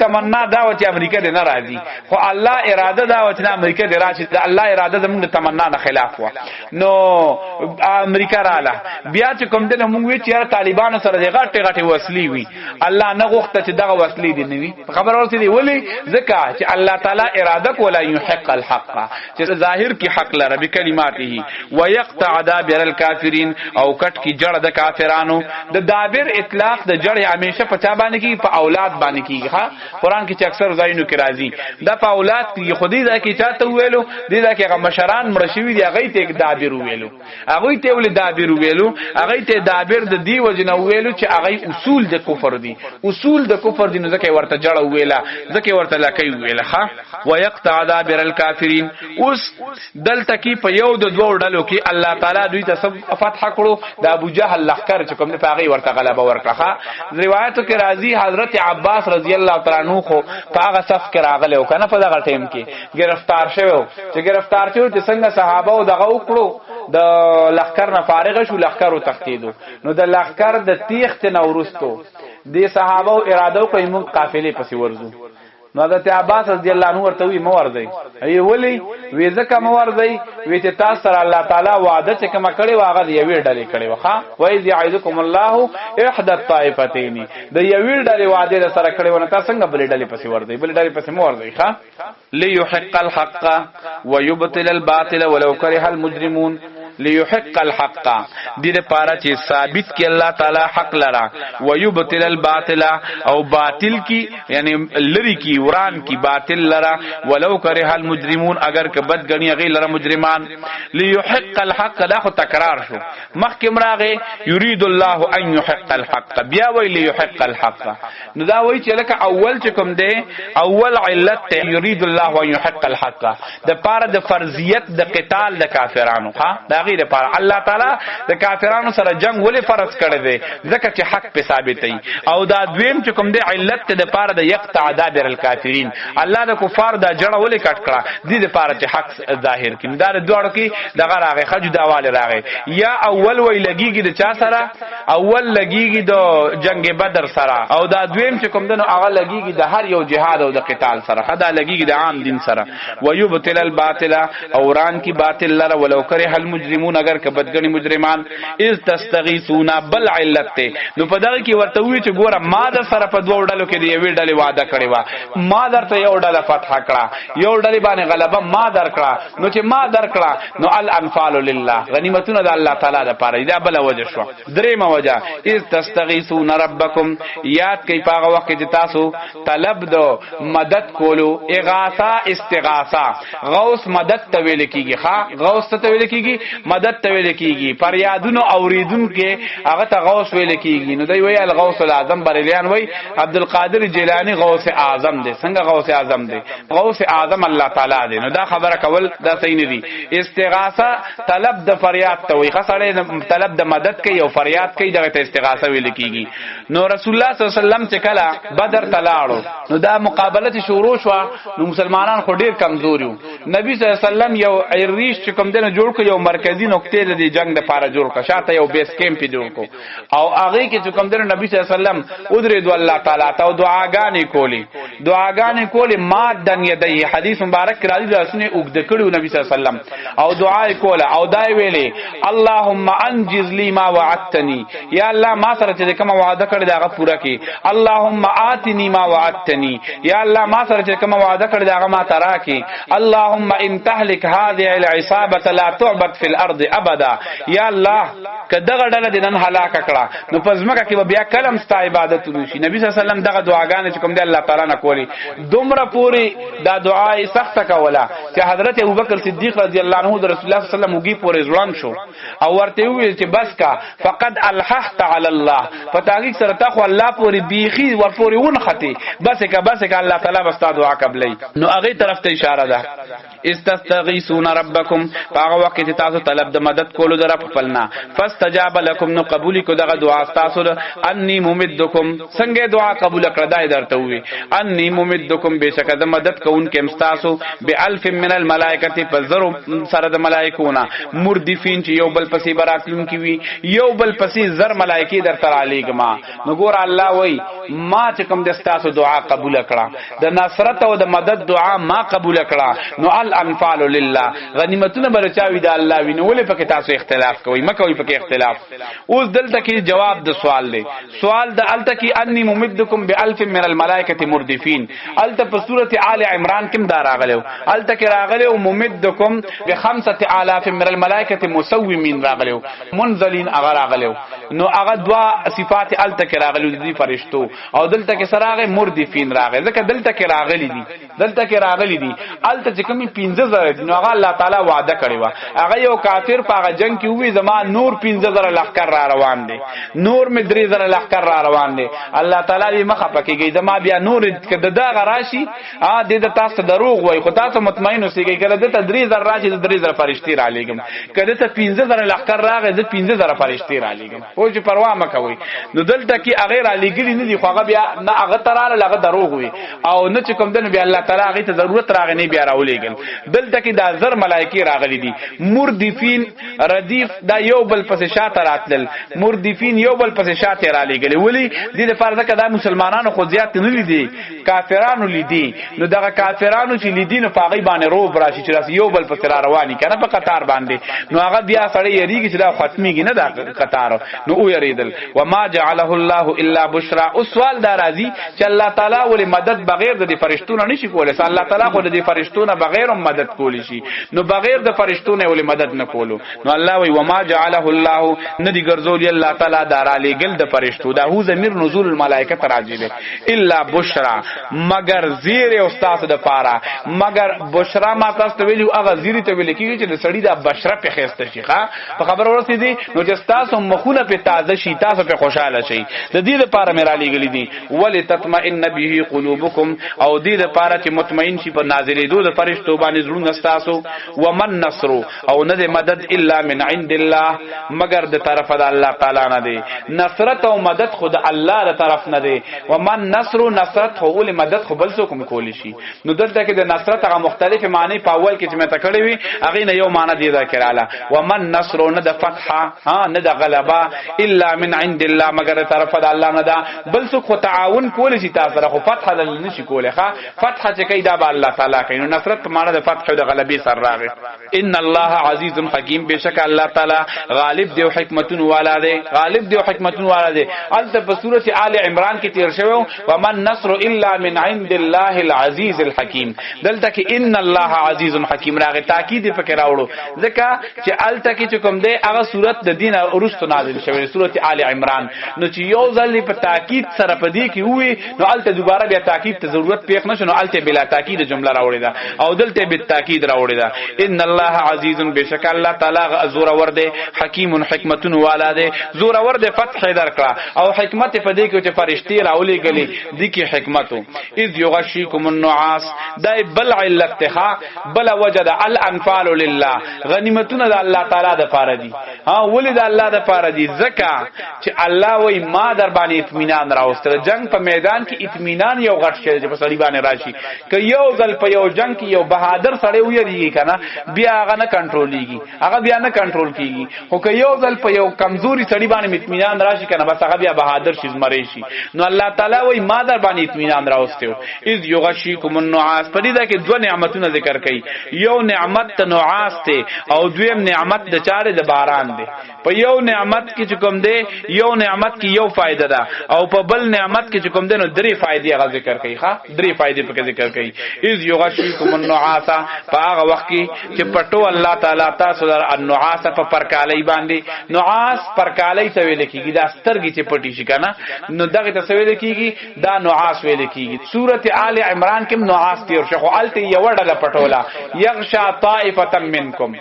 تمنا دا و چې امریکا دې ناراضي خو الله اراده دا و چې امریکا دې راشي الله اراده زموږ تمنا نه خلاف و نو امریکا رااله بیا چې کوم دې موږ وی چې طالبان سره دې غټه وسلې وي الله نه غوښته چې دغه وسلې دې نه وي خبر ورته دی ولی ځکه چې الله تعالی اراده کولا يحق الحق چې ظاهر کی حق لره بکلماته ويقطع دابر الكافرين او کټ کی جړ د کافرانو د دابر اطلاق د جړ همیشه په چا باندې کی په اولاد باندې کیږي ها قران کې چې اکثر زاینو کې راځي د په اولاد کې خودي دا کې چاته ویلو دي دا کې مشران مرشوي دی هغه ته دابر ویلو هغه ته ول دابر ویلو هغه ته دابر د دی وجنه ویلو چې هغه اصول د کفر دي اصول د کفر دي نو ځکه ورته جړ ویلا ځکه ورته لکې ویلا ها ويقطع دابر الكافرين اوس دلته کې په یو د دوه ډلو کې الله تعالی دوی ته فتح کړو د ابو جهل لخر چې کوم نه پاغي ورته غلبه ورکړه روایتو کې راځي حضرت عباس رضی الله تعالی عنہ خو پاغه صف کې راغله او کنه په دغه ټیم کې گرفتار شوی چې گرفتار شوی چې څنګه صحابه او دغه وکړو د لخر نه فارغ شو لخر او تختیدو نو د لخر د تیخت نورستو دي صحابه او اراده کوي موږ قافلې پسې ورزو نو حضرت عباس رضی الله عنه ورته وی مور دی ای ولی وی ځکه مور دی وی چې تاسو سره الله تعالی وعده چې کوم کړي واغه دی یوې ډلې کړي وخا وای یعذکم الله احد الطائفتین د یوې ډلې وعده سره کړي ونه تاسو څنګه بلې ډلې پسې ور دی بلې ډلې پسې مور دی ښا ليحق الحق ويبطل الباطل ولو كره المجرمون ليحق الحق دې لپاره چې ثابت کی الله تعالی حق لرا ويبطل الباطل او باطل کی یعنی لری کی وران کی باطل لرا ولو کرہ المجرمون اگر که بد غنی غیر لرا مجرمان ليحق الحق دا خو تکرار شو مخکم راغه یرید الله ان يحق الحق بیا وی ليحق الحق نو دا وی چې لکه اول چې کوم دی اول علت یرید الله ان يحق الحق د پاره د فرضیت د قتال د کافرانو ها غیر پر الله تعالی د کافرانو سره جنگ ولې فرض کړی دی ځکه چې حق په ثابت دی او دا دویم چې کوم دی علت د پاره د یقطع دابر الکافرین الله د کفار د جړه ولې کټ کړه د دې پاره چې حق ظاهر کړي دا د دوړو کې دغه راغی خج داواله راغی یا اول وی لګیږي د چا سره اول لګیږي د جنگ بدر سره او دا دویم چې کوم دی نو هغه لګیږي د هر یو جهاد او د قتال سره دا لګیږي د عام دین سره ويبطل الباطل اوران کی باطل لره ولو کرہ المجرمون اگر که بدګنی مجرمان از تستغیثون بل علت ته نو په دغه کې ورته وی چې ګوره ما در سره په دوه ډلو کې دی یوې ډلې وعده کړی و ما درته یو ډله فتح کړه یو ډلې باندې غلبه ما در کړه نو چې ما در کړه نو الانفال لله غنیمتونه د الله تعالی لپاره دا بل وجه شو درېمه وجه از تستغیثون ربکم یاد کوي په وخت کې تاسو طلب دو مدد کولو اغاثه استغاثه غوث مدد ته ویل کیږي ها غوث ته ویل کیږي مدد ته ویل کیږي فریادونو اوریدون کې هغه ته غوث ویل کیږي نو دی وی الغوث الاعظم بریلیان وی عبدالقادر جیلانی غوث اعظم دی څنګه غوث اعظم دی غوث اعظم الله تعالی دی نو دا خبره کول دا صحیح نه دی استغاثه طلب د فریاد ته وی خسړې طلب د مدد کوي او فریاد کوي دغه ته استغاثه ویل کیږي نو رسول الله صلی الله علیه وسلم چې کله بدر تلاړو نو دا مقابله شروع شو نو مسلمانان خو ډیر کمزور یو نبی صلی الله علیه وسلم یو ایریش چې کوم دنه جوړ کړ یو مرکزی نقطه د جنگ د لپاره جوړ کړ شاته یو بیس کیمپ جوړ کو او هغه کې چې کوم دنه نبی صلی الله علیه وسلم ودرید الله تعالی ته دعاګانې کولی ما دن یدی حدیث مبارک راځي رسول وګد کړو نبی صلی الله علیه وسلم او دعا کوله او دای ویلې اللهم انجز لی ما وعدتنی یا الله ما سره چې کوم وعده کړی دا پورا کړي اللهم آتنی ما وعدتنی یا الله ما سره چې کوم وعده کړی دا ما ترا کړي اللهم ان تهلك هذه العصابه لا تعبد في الارض ابدا یا الله کداغه ډله دینن هلاک کړه نو پزماکه کې بیا کلم ستا عبادت وشي نبی صلی الله علیه وسلم دغه دعاګانې چې کوم دی الله تعالی نه کولی دومره پوری دا دعای سخت کوله چې حضرت ابوبکر صدیق رضی الله عنه د رسول الله صلی الله علیه وسلم وګي پورې ځوان شو او ورته ویل چې بس کا فقد الححت علی الله فتاګی سره تخو الله پوری بیخي ور پوری ون ختی بس کا الله تعالی بس دعا قبلې نو هغه طرف ته اشاره ده استستغیثون ربکم هغه وخت چې تاسو طلب د مدد کولو در خپلنا فاستجاب لكم نو قبول کو دغه دعا تاسو انی ممدکم څنګه دعا قبول کړه دای درته وی انی ممدکم بشک د مدد کون کې مستاسو بالف من الملائکه فزر سره د ملائکونا مردفین چې یو بل پسې براتلون کی وی یو بل پسې زر ملائکه در تر علیګما نو ګور الله وی ما چې کوم د تاسو دعا قبول کړه د نصرت او د مدد دعا ما قبول کړه نو الانفال لله غنیمتونه برچاوي د الله ویني ولې پکې تاسو اختلاف کوي مکوې پکې اختلاف اوس دلته کې جواب د سوال دی سوال د الته کې انی ممدکم بالف من الملائکه مردفین الته په سوره آل عمران کې دا راغلو الته کې راغلو ممدکم ب5000 من الملائکه مسومین راغلو منزلین اگر راغلو نو هغه دوا صفات الته کې راغلو دي فرشتو او دلته کې سراغه مردفین راغله ځکه دلته کې راغلي دي دلته کې راغلي دي الته چې کومي 15000 نو هغه الله تعالی وعده کړی و هغه یو کافر په هغه جنگ کې وی زما نور 15000 لخر را روان دي نور می 3000 لخر را روان دي الله تعالی مخه پکېږي زما بیا نور کده دا غراشي ا دې تاسو دروغ وای خو تاسو مطمئن اوسئ کله د 3000 راشي د 3000 فرشتي را لګم کله ته 15000 لخر راغی د 15000 فرشتي را لګم او چې پروا مکوي نو دلته کې هغه را لګلی نه دي خو هغه بیا نه هغه تراله لغه دروغ وي او نه چې کوم دنه بیا الله تعالی هغه ته ضرورت راغی نه بیا راولېګل دلته کې دا زر ملائکه راغلي دي مردفین ردیف دا یو بل پس شاته راتل مردفین یو بل پس شاته را لګل ولی دې لپاره دا کدا مسلمانانو خو زیات نه لیدي کافرانو لیدي نو دغه کافرانو چې لیدي نو پاغي باندې روب راشي چې یو بل پس را رواني کنه په قطار باندې نو هغه بیا سړی یریږي چې دا ختميږي نه دا قطار نو او یریدل وما جعله الله الا بشرا او سوال دا راځي چې الله تعالی ولې مدد بغیر د فرشتونو نشي کولای الله تعالی خو د فرشتونو بغیر مدد کولی شي نو بغیر د فرشتونو ولې مدد نه کولو نو الله وی وما جعله الله ندی ګرځول الله تعالی دار علی گل د فرشتو دا هو زمیر نزول الملائکه راځي ده الا بشرا مگر زیر او استاد د پاره مگر بشرا ما تاسو ویلو هغه زیر ته ویل کیږي چې د سړی د بشره په خسته شي ښا په خبر ورسې دي نو چې تاسو مخونه په تازه شي تاسو په خوشاله شي د دې لپاره مې را لګلې دي ول تطمئن به قلوبکم او دې لپاره چې مطمئن شي په نازلې دوه فرشتو باندې زړونه تاسو ومن نصر او نه مدد الا من عند الله مگر د طرف د الله تعالی نه دی نصرت او مدد خود الله د طرف نه دی ومن نصر نصرت خو ول مدد خو بل څوک کولی شي نو دلته کې د نصرت هغه مختلفه معنی په اول کې چې مې تکړې وي هغه نه یو معنی دی ذکراله ومن نصر نه د فتح نه د غلبه الا من عند الله مگر طرف د الله نه دا بل څوک تعاون کولی شي تاسو سره خو فتح دل نشي کولی ښا فتح چې کیدا به الله تعالی کوي نو نصرت په معنی د فتح او د غلبې سره راغی ان الله عزیز حکیم بشک الله تعالی غالب دی او حکمتون والا دی غالب دی او حکمتون والا دی البته په سورته آل عمران کې تیر شوی ومن نصر الا من عند الله العزیز الحکیم دلته کې ان الله عزیز حکیم راغی تاکید پکې راوړو ځکه چې الته کې کوم دی هغه سورته د دین ورستو نازل شوی سورته آل عمران نو چې یو ځل په تاکید سره پدې کې وي نو الته دوباره بیا تاکید ته ضرورت پیښ نشو نو الته بلا تاکید جمله راوړی دا او دلته به تاکید راوړی دا ان الله عزیز بشک الله تعالی زور ورده حکیم حکمتون والا ده زور ورده فتح درکړه او حکمت په دې کې چې فرشتي راولي غلي دي کې حکمتو اذ یغشیکم النعاس دای بل علت ته بل وجد الانفال لله غنیمتون د الله تعالی د پاره دي ها ولید الله د پاره دي زکه چې الله وای ما در باندې اطمینان راوستل جنگ په میدان کې اطمینان یو غټ شی چې په سړی باندې راشي که یو ځل په یو جنگ کې یو بهادر سړی ویریږي کنه بیا هغه نه کنټرولېږي هغه بیا نه کنټرول کیږي خو که یو ځل په یو کمزوري سړی باندې اطمینان راشي کنه بس هغه بیا بهادر شي زمری شي نو الله تعالی وای ما در باندې اطمینان راوستو اذ یغشیکم النعاس په دې دا کې دوه نعمتونه ذکر کړي یو نعمت نعاس ته او دویم نعمت د چاره د باران دی په یو نعمت کې کوم دی یو نعمت کې یو فائدہ ده او په بل نعمت کې کوم دی نو درې فائدې هغه ذکر کړي ښا درې فائدې په ذکر کړي اذ یغشیکم النعاس په هغه وخت کې چې پټو الله تعالی تاسو در النعاس په پرکالای باندې نعاس پرکالای ته ویل کېږي دا سترګې چې پټی شي کنه نو دغه ته ویل کېږي دا نعاس ویل کیږي سورته آل عمران کې نعاس تیر شو خو الته یو ډله پټولا یغشا طائفه منکم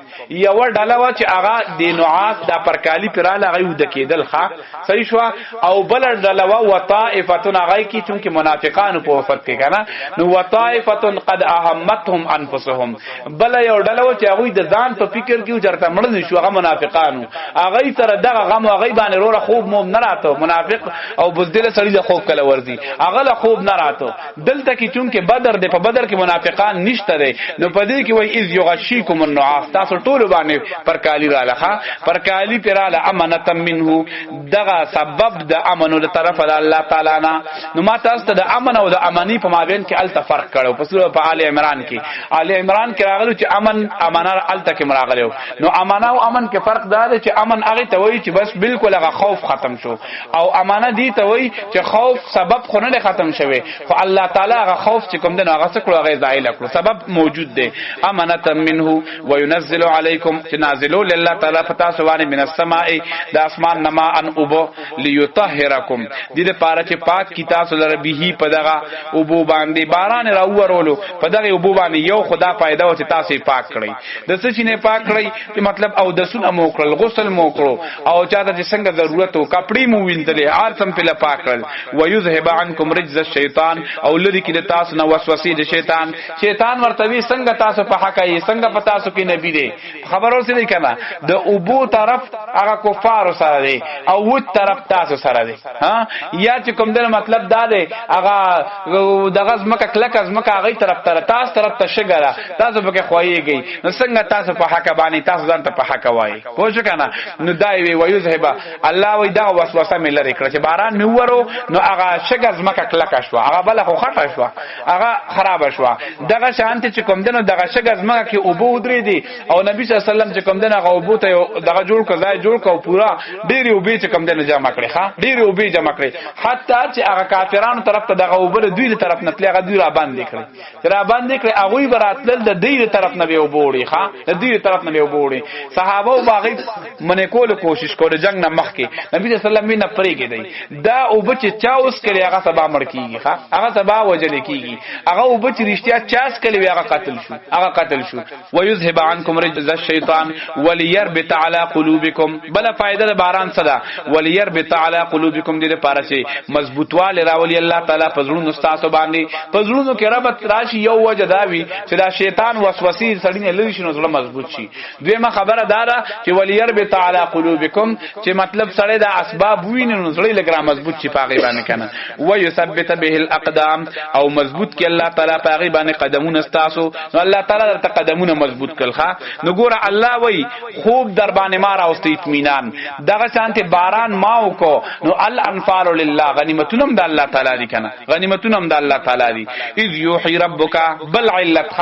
یو ډله وا چې هغه د نعاس د پرکالی پراله غي ود کېدل ښا صحیح شو او بل ډله وا وطائفه هغه کی چونکه منافقانو په وفات کې کنه نو وطائفه قد اهمتهم انفسهم بل یو ډله وا چې هغه د ځان په فکر کې چرته مړ شو هغه منافقانو هغه سره دغه غم هغه باندې روره خوب مو نه راته منافق او بزدل سړي د خوب کله ورزي هغه له خوب نه راته دلته کې چونکه بدر د په بدر کې منافقان نشته ده نو پدې کې وای اذ یغشیکم النعاس تاسو ټول باندې پر کالی را لخه پر کالی پراله امانه منه دغه سبب د امنو له طرف الله تعالی نه نو ما تاسو ته د امن او د امانی په مابین کې الته فرق کړو په سوره په آل عمران کې آل عمران کې راغلو چې امن امانه الته کې راغلو نو امانه او امن کې فرق دا دی چې امن هغه ته وایي چې بس بالکل هغه خوف ختم شو او امانه دی ته وایي چې خوف سبب خو نه ختم شوی خو الله تعالی هغه خوف چې کوم دنه هغه څه کړو هغه زایل کړو سبب موجود دی امانه منه وينزل عليكم تنازلوا لله تعالی فتا سوانه من السماء د اسمان نما ان ابو ليطهركم دې لپاره چې پاک کی تاسو لره به په دغه ابو باندې باران راورولو په دغه ابو باندې یو خدا پیدا و چې تاسو پاک کړی د څه چې نه پاک کړی مطلب او د سن مو کړل غسل مو کړو او چاته چې څنګه ضرورت او کپڑے مو وینځلې عارفم په پاک کړل ويذهب عنكم رجز الشیطان او لری کې تاسو نو وسوسې د شیطان ورتوي څنګه تاسو په حق یې څنګه په تاسو کې نبی دی خبرو سره دی کنه د ابو طرف هغه کفار سره دی او و طرف تاسو سره دی ها یا چې کوم دغه مطلب دا دی هغه دغه زمکه کلک زمکه هغه طرف تاسو طرف ته شګره تاسو به خوایږي نو څنګه تاسو په حق باندې تاسو ځان ته په حق وایي پوه شو کنه نو دای وی ويذهب الله وی دا وسوسه مې لري کړ چې باران مې ورو نو هغه شګه زمکه کلک شو هغه بل خو خټه شو هغه خراب شو دغه شانته چې کوم دنه دغه شګه زمکه کې ابو درې دي او نبی صلی الله علیه وسلم چې کوم دنه هغه ابو ته دغه جوړ کړای جوړ کو پورا ډېری وبې چې کوم دنه جمع کړي ښا ډېری وبې جمع کړي حتی چې هغه کافرانو طرف ته دغه وبره دوی له طرف نه تلغه دوی را باندې کړي را باندې کړي هغه براتل د دې طرف نه به وبوړي ښا د دې طرف نه به وبوړي صحابه او باغی منې کول کوشش کوله جنگ نه مخ کې نبی صلی الله علیه وسلم نه پرېږي دی دا او بچ چا اوس کړي هغه سبا مړ کیږي ښا هغه سبا وجل کیږي هغه او بچ رښتیا چاس کړي هغه قتل شو ويذهب عنكم رجز الشیطان وليربط على قلوبكم بل فائدہ باران صدا وليربط على قلوبكم دې لپاره چې مضبوطواله راولي الله تعالی پزړونو استاسو باندې پزړونو کې ربط راشي یو وجه داوي چې دا شیطان وسوسې سړی نه لری شنو زړه مضبوط شي دویمه خبره دارا چې وليربط على قلوبكم چې مطلب سړی دا اسباب ویني زړه لګرا مضبوط شي پاغي باندې کنه ويثبت به الاقدام او مضبوط کې الله تعالی پاغي باندې قدمونه استاسو نو الله تعالی درته قدمونه مضبوط کړه نو ګوره الله وای خوب در باندې ما راوستي اطمینان دغه شانته باران ماو کو نو الانفال لله غنیمتونم د الله تعالی دي کنه غنیمتونم د الله تعالی دي اذ یوحي ربک بل علت